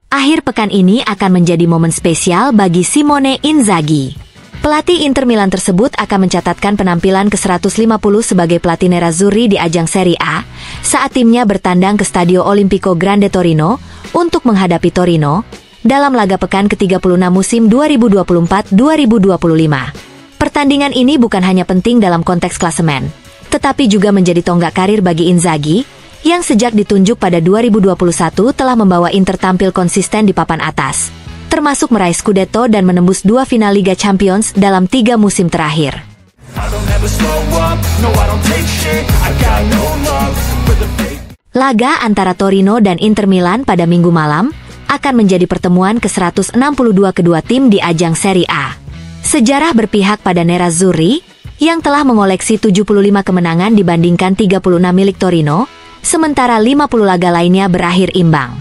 Akhir pekan ini akan menjadi momen spesial bagi Simone Inzaghi. Pelatih Inter Milan tersebut akan mencatatkan penampilan ke-150 sebagai pelatih nerazzurri di ajang Serie A saat timnya bertandang ke Stadio Olimpico Grande Torino untuk menghadapi Torino dalam laga pekan ke-36 musim 2024-2025. Pertandingan ini bukan hanya penting dalam konteks klasemen, tetapi juga menjadi tonggak karir bagi Inzaghi yang sejak ditunjuk pada 2021 telah membawa Inter tampil konsisten di papan atas, termasuk meraih Scudetto dan menembus 2 final Liga Champions dalam 3 musim terakhir. Laga antara Torino dan Inter Milan pada Minggu malam akan menjadi pertemuan ke-162 kedua tim di ajang Serie A. Sejarah berpihak pada nerazzurri yang telah mengoleksi 75 kemenangan dibandingkan 36 milik Torino, sementara 50 laga lainnya berakhir imbang.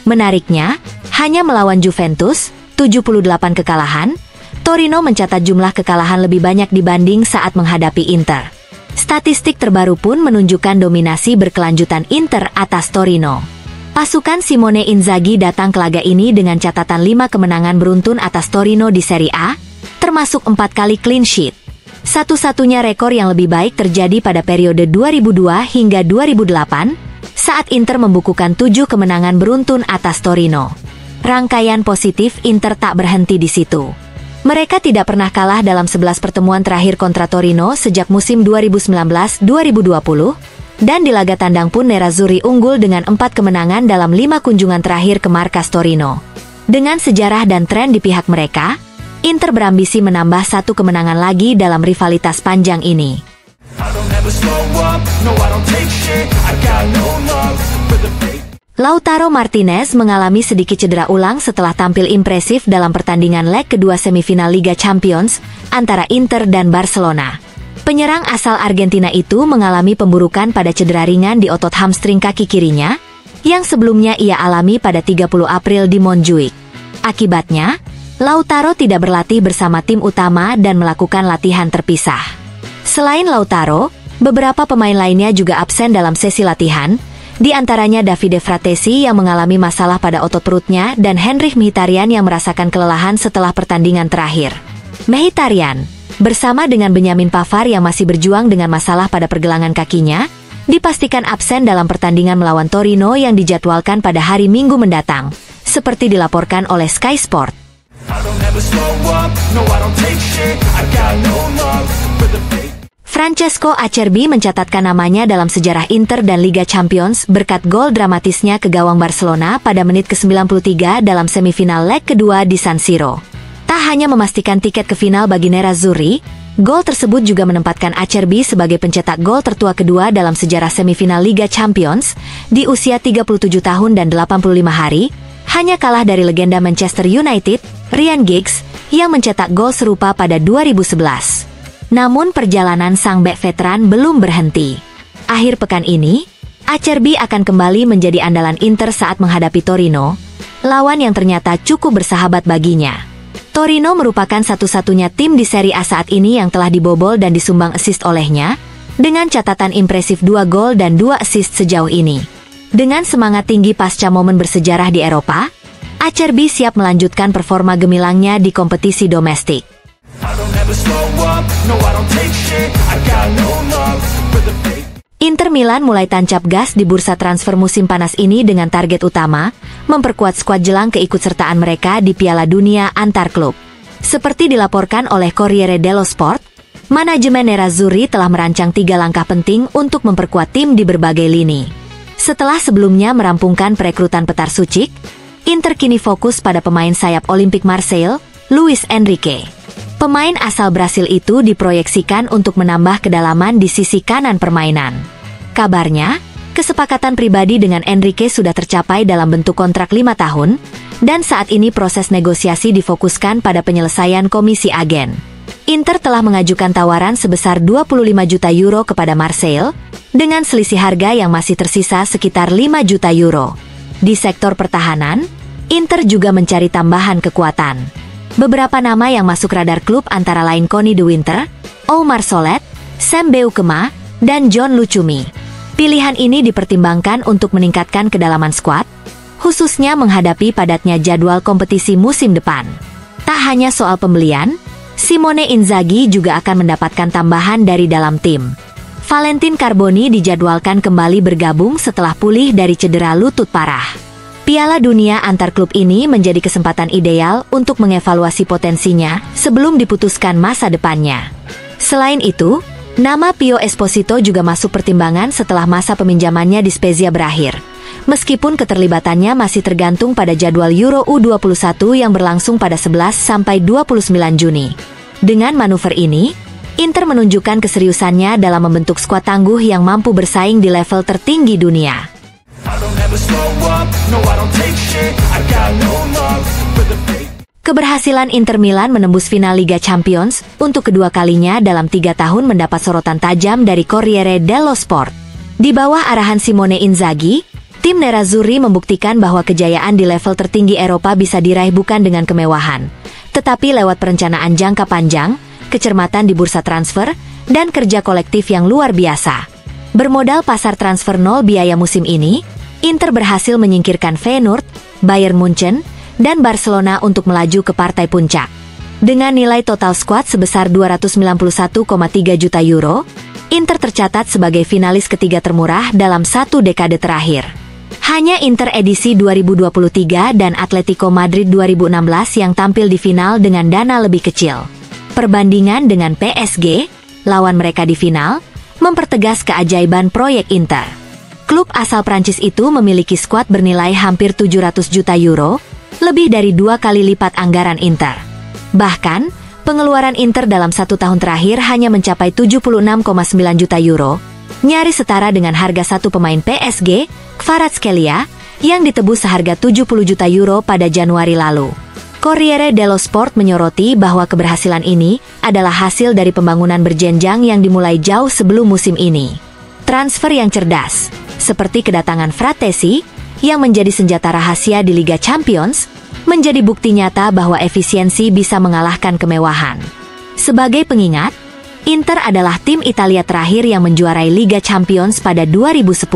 Menariknya, hanya melawan Juventus, 78 kekalahan, Torino mencatat jumlah kekalahan lebih banyak dibanding saat menghadapi Inter. Statistik terbaru pun menunjukkan dominasi berkelanjutan Inter atas Torino. Pasukan Simone Inzaghi datang ke laga ini dengan catatan 5 kemenangan beruntun atas Torino di Serie A, termasuk 4 kali clean sheet. Satu-satunya rekor yang lebih baik terjadi pada periode 2002 hingga 2008, saat Inter membukukan 7 kemenangan beruntun atas Torino. Rangkaian positif Inter tak berhenti di situ. Mereka tidak pernah kalah dalam 11 pertemuan terakhir kontra Torino sejak musim 2019-2020, dan di laga tandang pun nerazzurri unggul dengan 4 kemenangan dalam 5 kunjungan terakhir ke markas Torino. Dengan sejarah dan tren di pihak mereka, Inter berambisi menambah 1 kemenangan lagi dalam rivalitas panjang ini. Lautaro Martinez mengalami sedikit cedera ulang setelah tampil impresif dalam pertandingan leg kedua semifinal Liga Champions antara Inter dan Barcelona. Penyerang asal Argentina itu mengalami pemburukan pada cedera ringan di otot hamstring kaki kirinya, yang sebelumnya ia alami pada 30 April di Montjuic. Akibatnya, Lautaro tidak berlatih bersama tim utama dan melakukan latihan terpisah. Selain Lautaro, beberapa pemain lainnya juga absen dalam sesi latihan, di antaranya Davide Fratesi yang mengalami masalah pada otot perutnya dan Henrikh Mkhitaryan yang merasakan kelelahan setelah pertandingan terakhir. Mkhitaryan, bersama dengan Benyamin Pavard yang masih berjuang dengan masalah pada pergelangan kakinya, dipastikan absen dalam pertandingan melawan Torino yang dijadwalkan pada hari Minggu mendatang, seperti dilaporkan oleh Sky Sport. Francesco Acerbi mencatatkan namanya dalam sejarah Inter dan Liga Champions berkat gol dramatisnya ke gawang Barcelona pada menit ke-93 dalam semifinal leg kedua di San Siro. Tak hanya memastikan tiket ke final bagi nerazzurri, gol tersebut juga menempatkan Acerbi sebagai pencetak gol tertua kedua dalam sejarah semifinal Liga Champions di usia 37 tahun dan 85 hari, hanya kalah dari legenda Manchester United, Ryan Giggs, yang mencetak gol serupa pada 2011. Namun perjalanan sang bek veteran belum berhenti. Akhir pekan ini, Acerbi akan kembali menjadi andalan Inter saat menghadapi Torino, lawan yang ternyata cukup bersahabat baginya. Torino merupakan satu-satunya tim di Serie A saat ini yang telah dibobol dan disumbang assist olehnya, dengan catatan impresif 2 gol dan 2 assist sejauh ini. Dengan semangat tinggi pasca momen bersejarah di Eropa, Acerbi siap melanjutkan performa gemilangnya di kompetisi domestik. Inter Milan mulai tancap gas di bursa transfer musim panas ini dengan target utama, memperkuat skuad jelang keikutsertaan mereka di Piala Dunia antar klub. Seperti dilaporkan oleh Corriere dello Sport, manajemen nerazzurri telah merancang 3 langkah penting untuk memperkuat tim di berbagai lini. Setelah sebelumnya merampungkan perekrutan Petar Sucic, Inter kini fokus pada pemain sayap Olympique Marseille, Luis Enrique. Pemain asal Brasil itu diproyeksikan untuk menambah kedalaman di sisi kanan permainan. Kabarnya, kesepakatan pribadi dengan Enrique sudah tercapai dalam bentuk kontrak 5 tahun, dan saat ini proses negosiasi difokuskan pada penyelesaian komisi agen. Inter telah mengajukan tawaran sebesar 25 juta euro kepada Marseille, dengan selisih harga yang masih tersisa sekitar 5 juta euro. Di sektor pertahanan, Inter juga mencari tambahan kekuatan. Beberapa nama yang masuk radar klub antara lain Conny De Winter, Oumar Solet, Sam Beukema, dan John Lucumi. Pilihan ini dipertimbangkan untuk meningkatkan kedalaman skuad, khususnya menghadapi padatnya jadwal kompetisi musim depan. Tak hanya soal pembelian, Simone Inzaghi juga akan mendapatkan tambahan dari dalam tim. Valentin Carboni dijadwalkan kembali bergabung setelah pulih dari cedera lutut parah. Piala Dunia antar klub ini menjadi kesempatan ideal untuk mengevaluasi potensinya sebelum diputuskan masa depannya. Selain itu, nama Pio Esposito juga masuk pertimbangan setelah masa peminjamannya di Spezia berakhir. Meskipun keterlibatannya masih tergantung pada jadwal Euro U21 yang berlangsung pada 11-29 Juni. Dengan manuver ini, Inter menunjukkan keseriusannya dalam membentuk skuad tangguh yang mampu bersaing di level tertinggi dunia. Keberhasilan Inter Milan menembus final Liga Champions untuk kedua kalinya dalam 3 tahun mendapat sorotan tajam dari Corriere dello Sport. Di bawah arahan Simone Inzaghi, tim Nerazzurri membuktikan bahwa kejayaan di level tertinggi Eropa bisa diraih bukan dengan kemewahan, tetapi lewat perencanaan jangka panjang, kecermatan di bursa transfer, dan kerja kolektif yang luar biasa. Bermodal pasar transfer nol biaya musim ini, Inter berhasil menyingkirkan Feyenoord, Bayern Munchen, dan Barcelona untuk melaju ke partai puncak. Dengan nilai total skuad sebesar 291,3 juta euro, Inter tercatat sebagai finalis ketiga termurah dalam 1 dekade terakhir. Hanya Inter edisi 2023 dan Atletico Madrid 2016 yang tampil di final dengan dana lebih kecil. Perbandingan dengan PSG, lawan mereka di final, mempertegas keajaiban proyek Inter. Klub asal Prancis itu memiliki skuad bernilai hampir 700 juta euro, lebih dari 2 kali lipat anggaran Inter. Bahkan, pengeluaran Inter dalam 1 tahun terakhir hanya mencapai 76,9 juta euro, nyaris setara dengan harga satu pemain PSG, Kvaratskhelia, yang ditebus seharga 70 juta euro pada Januari lalu. Corriere dello Sport menyoroti bahwa keberhasilan ini adalah hasil dari pembangunan berjenjang yang dimulai jauh sebelum musim ini. Transfer yang cerdas, seperti kedatangan Fratesi, yang menjadi senjata rahasia di Liga Champions, menjadi bukti nyata bahwa efisiensi bisa mengalahkan kemewahan. Sebagai pengingat, Inter adalah tim Italia terakhir yang menjuarai Liga Champions pada 2010.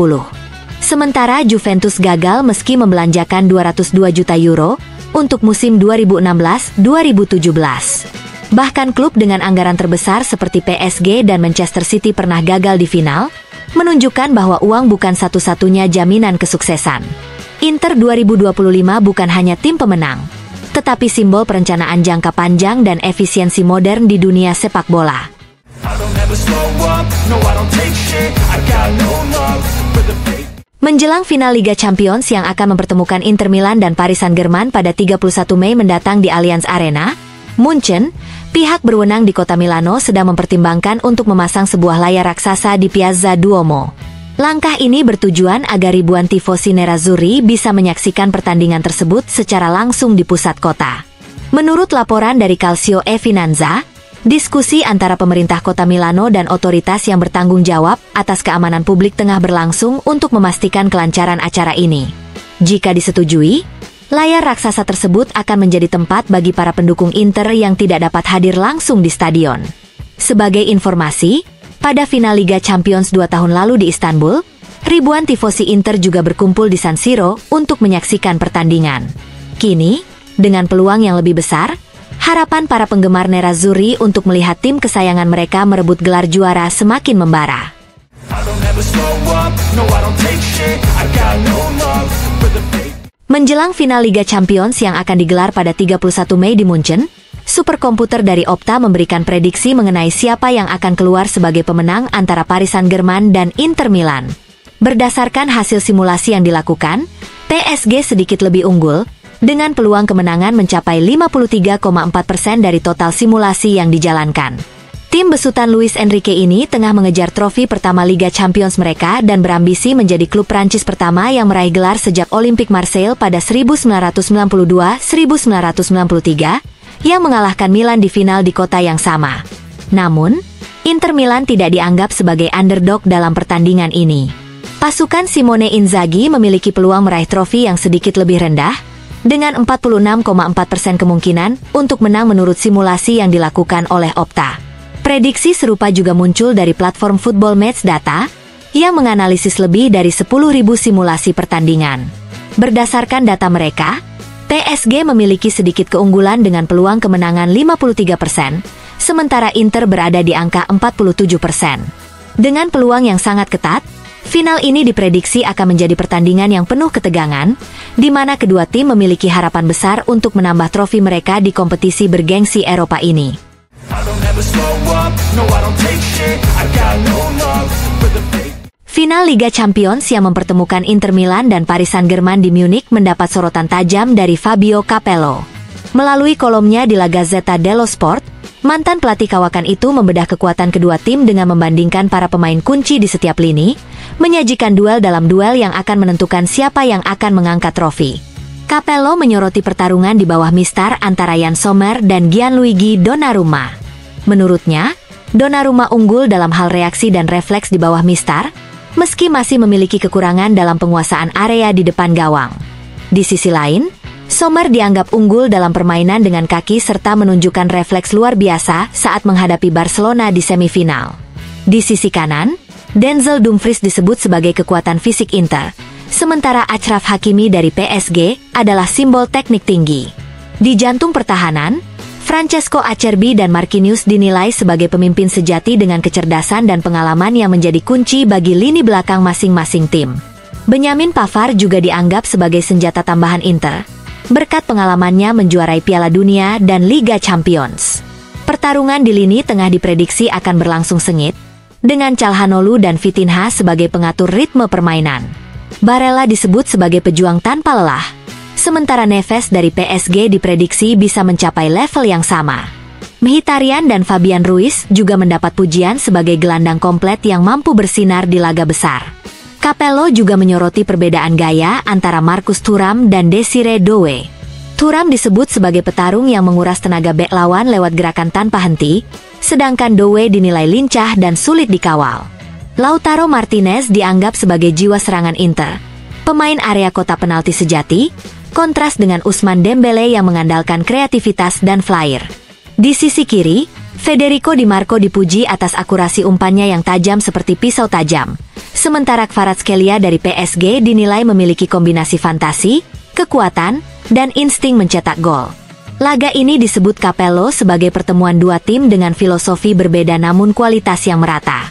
Sementara Juventus gagal meski membelanjakan 202 juta euro untuk musim 2016-2017. Bahkan klub dengan anggaran terbesar seperti PSG dan Manchester City pernah gagal di final, menunjukkan bahwa uang bukan satu-satunya jaminan kesuksesan. Inter 2025 bukan hanya tim pemenang, tetapi simbol perencanaan jangka panjang dan efisiensi modern di dunia sepak bola. Menjelang final Liga Champions yang akan mempertemukan Inter Milan dan Paris Saint-Germain pada 31 Mei mendatang di Allianz Arena, Munchen, pihak berwenang di kota Milano sedang mempertimbangkan untuk memasang sebuah layar raksasa di Piazza Duomo. Langkah ini bertujuan agar ribuan tifosi Nerazzurri bisa menyaksikan pertandingan tersebut secara langsung di pusat kota. Menurut laporan dari Calcio e Finanza, diskusi antara pemerintah kota Milano dan otoritas yang bertanggung jawab atas keamanan publik tengah berlangsung untuk memastikan kelancaran acara ini. Jika disetujui, layar raksasa tersebut akan menjadi tempat bagi para pendukung Inter yang tidak dapat hadir langsung di stadion. Sebagai informasi, pada final Liga Champions 2 tahun lalu di Istanbul, ribuan tifosi Inter juga berkumpul di San Siro untuk menyaksikan pertandingan. Kini, dengan peluang yang lebih besar, harapan para penggemar Nerazzurri untuk melihat tim kesayangan mereka merebut gelar juara semakin membara. Menjelang final Liga Champions yang akan digelar pada 31 Mei di Munchen, superkomputer dari Opta memberikan prediksi mengenai siapa yang akan keluar sebagai pemenang antara Paris Saint-Germain dan Inter Milan. Berdasarkan hasil simulasi yang dilakukan, PSG sedikit lebih unggul, dengan peluang kemenangan mencapai 53,4% dari total simulasi yang dijalankan. Tim besutan Luis Enrique ini tengah mengejar trofi pertama Liga Champions mereka dan berambisi menjadi klub Prancis pertama yang meraih gelar sejak Olympique Marseille pada 1992-1993, yang mengalahkan Milan di final di kota yang sama. Namun, Inter Milan tidak dianggap sebagai underdog dalam pertandingan ini. Pasukan Simone Inzaghi memiliki peluang meraih trofi yang sedikit lebih rendah, dengan 46,4% kemungkinan untuk menang menurut simulasi yang dilakukan oleh Opta. Prediksi serupa juga muncul dari platform Football Match Data, yang menganalisis lebih dari 10.000 simulasi pertandingan. Berdasarkan data mereka, PSG memiliki sedikit keunggulan dengan peluang kemenangan 53%, sementara Inter berada di angka 47%. Dengan peluang yang sangat ketat, final ini diprediksi akan menjadi pertandingan yang penuh ketegangan, di mana kedua tim memiliki harapan besar untuk menambah trofi mereka di kompetisi bergengsi Eropa ini. Final Liga Champions yang mempertemukan Inter Milan dan Paris Saint-Germain di Munich mendapat sorotan tajam dari Fabio Capello. Melalui kolomnya di La Gazzetta dello Sport, mantan pelatih kawakan itu membedah kekuatan kedua tim dengan membandingkan para pemain kunci di setiap lini, menyajikan duel dalam duel yang akan menentukan siapa yang akan mengangkat trofi. Capello menyoroti pertarungan di bawah mistar antara Yann Sommer dan Gianluigi Donnarumma. Menurutnya, Donnarumma unggul dalam hal reaksi dan refleks di bawah mistar, meski masih memiliki kekurangan dalam penguasaan area di depan gawang. Di sisi lain, Sommer dianggap unggul dalam permainan dengan kaki serta menunjukkan refleks luar biasa saat menghadapi Barcelona di semifinal. Di sisi kanan, Denzel Dumfries disebut sebagai kekuatan fisik Inter, sementara Achraf Hakimi dari PSG adalah simbol teknik tinggi. Di jantung pertahanan, Francesco Acerbi dan Marquinhos dinilai sebagai pemimpin sejati dengan kecerdasan dan pengalaman yang menjadi kunci bagi lini belakang masing-masing tim. Benjamin Pavard juga dianggap sebagai senjata tambahan Inter, berkat pengalamannya menjuarai Piala Dunia dan Liga Champions. Pertarungan di lini tengah diprediksi akan berlangsung sengit, dengan Calhanoglu dan Vitinha sebagai pengatur ritme permainan. Barella disebut sebagai pejuang tanpa lelah, sementara Neves dari PSG diprediksi bisa mencapai level yang sama. Mkhitaryan dan Fabian Ruiz juga mendapat pujian sebagai gelandang komplet yang mampu bersinar di laga besar. Capello juga menyoroti perbedaan gaya antara Marcus Thuram dan Desire Doué. Thuram disebut sebagai petarung yang menguras tenaga bek lawan lewat gerakan tanpa henti, sedangkan Doué dinilai lincah dan sulit dikawal. Lautaro Martinez dianggap sebagai jiwa serangan Inter, pemain area kotak penalti sejati, kontras dengan Ousmane Dembélé yang mengandalkan kreativitas dan flair. Di sisi kiri, Federico Di Marco dipuji atas akurasi umpannya yang tajam seperti pisau tajam, sementara Kvaratskhelia dari PSG dinilai memiliki kombinasi fantasi, kekuatan, dan insting mencetak gol. Laga ini disebut Capello sebagai pertemuan dua tim dengan filosofi berbeda namun kualitas yang merata.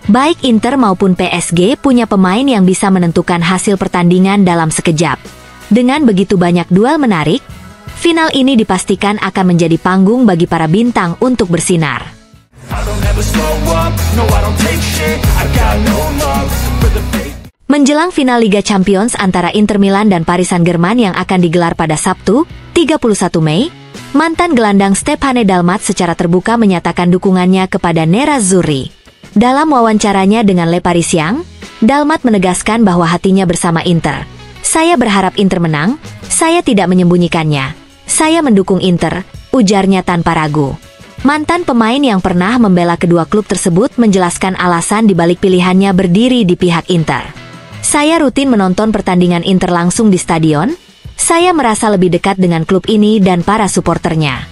Baik Inter maupun PSG punya pemain yang bisa menentukan hasil pertandingan dalam sekejap. Dengan begitu banyak duel menarik, final ini dipastikan akan menjadi panggung bagi para bintang untuk bersinar. Menjelang final Liga Champions antara Inter Milan dan Paris Saint-Germain yang akan digelar pada Sabtu, 31 Mei, mantan gelandang Stefane Dalmat secara terbuka menyatakan dukungannya kepada Nerazzurri. Dalam wawancaranya dengan Le Parisien, Dalmat menegaskan bahwa hatinya bersama Inter. Saya berharap Inter menang, saya tidak menyembunyikannya. Saya mendukung Inter, ujarnya tanpa ragu. Mantan pemain yang pernah membela kedua klub tersebut menjelaskan alasan dibalik pilihannya berdiri di pihak Inter. Saya rutin menonton pertandingan Inter langsung di stadion. Saya merasa lebih dekat dengan klub ini dan para suporternya.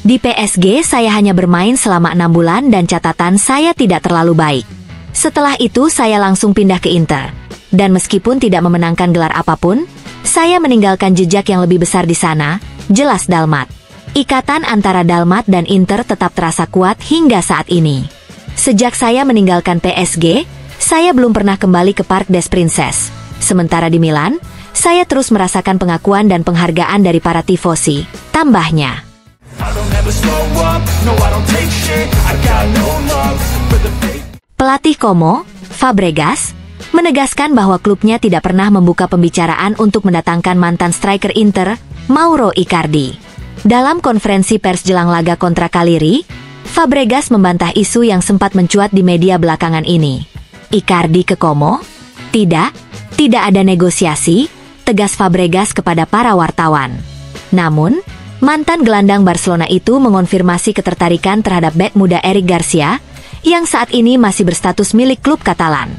Di PSG saya hanya bermain selama 6 bulan dan catatan saya tidak terlalu baik. Setelah itu saya langsung pindah ke Inter. Dan meskipun tidak memenangkan gelar apapun, saya meninggalkan jejak yang lebih besar di sana, jelas Dalmat. Ikatan antara Dalmat dan Inter tetap terasa kuat hingga saat ini. Sejak saya meninggalkan PSG, saya belum pernah kembali ke Parc des Princes. Sementara di Milan, saya terus merasakan pengakuan dan penghargaan dari para tifosi, tambahnya. Pelatih Como, Fabregas, menegaskan bahwa klubnya tidak pernah membuka pembicaraan untuk mendatangkan mantan striker Inter, Mauro Icardi. Dalam konferensi pers jelang laga kontra Cagliari, Fabregas membantah isu yang sempat mencuat di media belakangan ini. Icardi ke Como? Tidak ada negosiasi, tegas Fabregas kepada para wartawan. Namun, mantan gelandang Barcelona itu mengonfirmasi ketertarikan terhadap bek muda Eric Garcia, yang saat ini masih berstatus milik klub Katalan.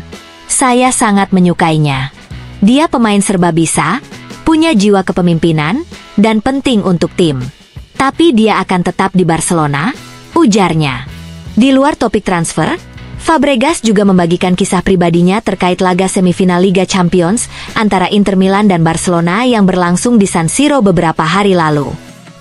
Saya sangat menyukainya. Dia pemain serba bisa, punya jiwa kepemimpinan, dan penting untuk tim. Tapi dia akan tetap di Barcelona, ujarnya. Di luar topik transfer, Fabregas juga membagikan kisah pribadinya terkait laga semifinal Liga Champions antara Inter Milan dan Barcelona yang berlangsung di San Siro beberapa hari lalu.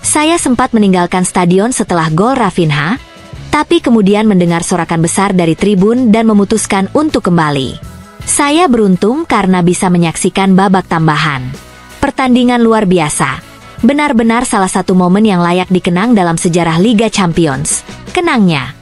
Saya sempat meninggalkan stadion setelah gol Rafinha, tapi kemudian mendengar sorakan besar dari tribun dan memutuskan untuk kembali. Saya beruntung karena bisa menyaksikan babak tambahan. Pertandingan luar biasa. Benar-benar salah satu momen yang layak dikenang dalam sejarah Liga Champions. Kenangnya.